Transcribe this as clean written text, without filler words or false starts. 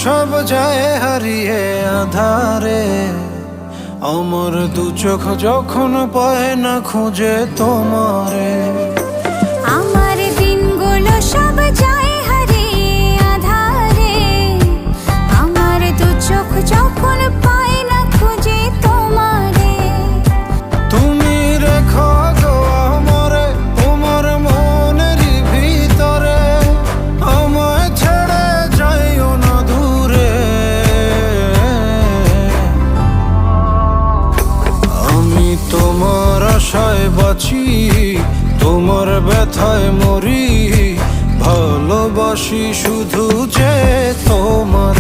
সব যায় হারিয়ে আধারে, আমার দু চোখ যখন পায় না খুঁজে তোমারে। আমার দিনগুলো সব যায় হারিয়ে আধারে, আমার দু চোখ যখন পায় না খুঁজে তোমারে। তুমি রেখো গো আমারে তোমার মনের ভিতরে, আমায় ছেড়ে যাইও না দূরে। আমি তোমার আশায় বাঁচি, তোমার ব্যথায় মরি, ভালোবাসি শুধু যে তোমার।